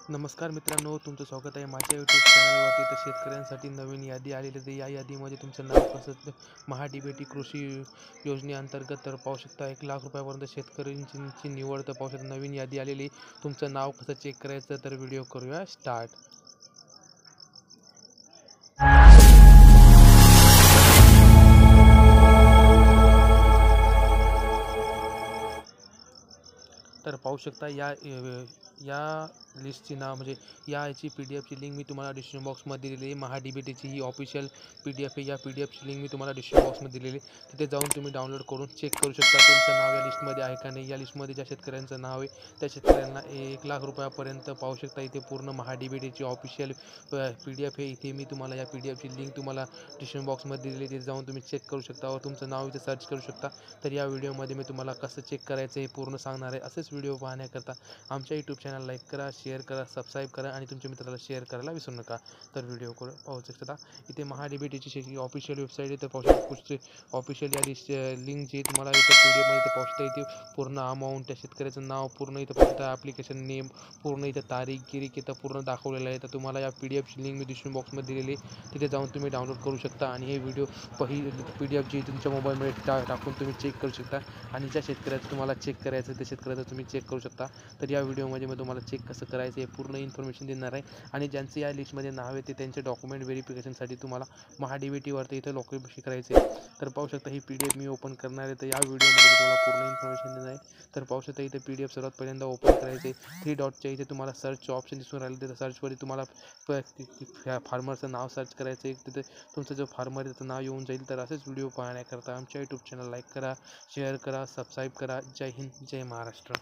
नमस्कार मित्रांनो, तुमचं स्वागत आहे माझ्या यूट्यूब चॅनलवरती. तर शेतकऱ्यांसाठी नवीन यादी आलेली आहे. या यादीमध्ये तुमचं नाव कसं महा-डी-बी-टी कृषी योजनेअंतर्गत तर पाहू शकता 1,00,000 रुपयापर्यंत शेतकऱ्यांची निवड तर पाहू शकता. नवीन यादी आलेली. तुमचं नाव कसं चेक करायचं तर व्हिडिओ करूया स्टार्ट. तर पाहू शकता या लिस्टची नाव म्हणजे याची PDF ची लिंक मी तुम्हाला डिस्क्रिप्शन बॉक्समध्ये दिलेली आहे. महा-डी-बी-टीची ही ऑफिशियल PDF आहे. या PDF ची लिंक मी तुम्हाला डिस्क्रिप्शन बॉक्समध्ये दिलेली आहे. तिथे जाऊन तुम्ही डाउनलोड करून चेक करू शकता तुमचं नाव या लिस्टमध्ये आहे का नाही. या लिस्टमध्ये ज्या शेतकऱ्यांचं नाव आहे त्या शेतकऱ्यांना 1,00,000 रुपयापर्यंत पाहू शकता. इथे पूर्ण महा-डी-बी-टीची ऑफिशियल PDF आहे. इथे मी तुम्हाला या PDF ची लिंक तुम्हाला डिस्क्रिप्शन बॉक्समध्ये दिलेली. तिथे जाऊन तुम्ही चेक करू शकता व तुमचं नाव इथे सर्च करू शकता. तर या व्हिडिओमध्ये मी तुम्हाला कसं चेक करायचं हे पूर्ण सांगणार आहे. असेच व्हिडिओ पाहण्याकरता आमच्या यूट्यूब चॅनल लाईक करा, शेअर करा, सबस्क्राईब करा आणि तुमच्या मित्राला शेअर करायला विसरू नका. तर व्हिडिओ पाहू शकता. इथे महा-डी-बी-टीची ऑफिशियल वेबसाईट आहे. तर पाहू शकता पुढचे ऑफिशियल या लिस्ट लिंक जी तुम्हाला इथे PDF मध्ये इथे पाहू शकता. इथे पूर्ण अमाऊंट, त्या शेतकऱ्याचं नाव पूर्ण इथं पाहू शकता, ॲप्लिकेशन नेम पूर्ण इथं तारीख गिरीक इथं पूर्ण दाखवलेलं आहे. तर तुम्हाला या PDF ची लिंक मी डिस्क्रिप्शन बॉक्समध्ये दिलेली आहे. तिथे जाऊन तुम्ही डाउनलोड करू शकता आणि हे व्हिडिओ PDF जी तुमच्या मोबाईलमध्ये टाकून तुम्ही चेक करू शकता आणि ज्या शेतकऱ्याचं तुम्हाला चेक करायचं त्या शेतकऱ्याचं तुम्ही चेक करू शकता. तर या व्हिडिओमध्ये मी तुम्हाला चेक कसं करायचं हे पूर्ण इन्फॉर्मेशन देणार आहे आणि ज्यांचं या लिस्टमध्ये नाव आहे ते त्यांचे डॉक्युमेंट व्हेरिफिकेशनसाठी तुम्हाला महा-डी-बी-टीवरती इथं लोकेशन करायचे आहे. तर पाहू शकता ही PDF मी ओपन करणार आहे. तर या व्हिडिओमध्ये मी तुम्हाला पूर्ण इन्फॉर्मेशन देणार आहे. तर पाहू शकता इथे PDF सर्वात पहिल्यांदा ओपन करायचे. 3 डॉटच्या इथे तुम्हाला सर्चचं ऑप्शन दिसून राहिलं. तिथं सर्चवरती तुम्हाला फार्मरचं नाव सर्च करायचं आहे. तिथे तुमचं जो फार्मर आहे त्याचं नाव येऊन जाईल. तर असेच व्हिडिओ पाहण्याकरता आमच्या यूट्यूब चॅनल लाईक करा, शेअर करा, सबस्क्राईब करा. जय हिंद, जय महाराष्ट्र.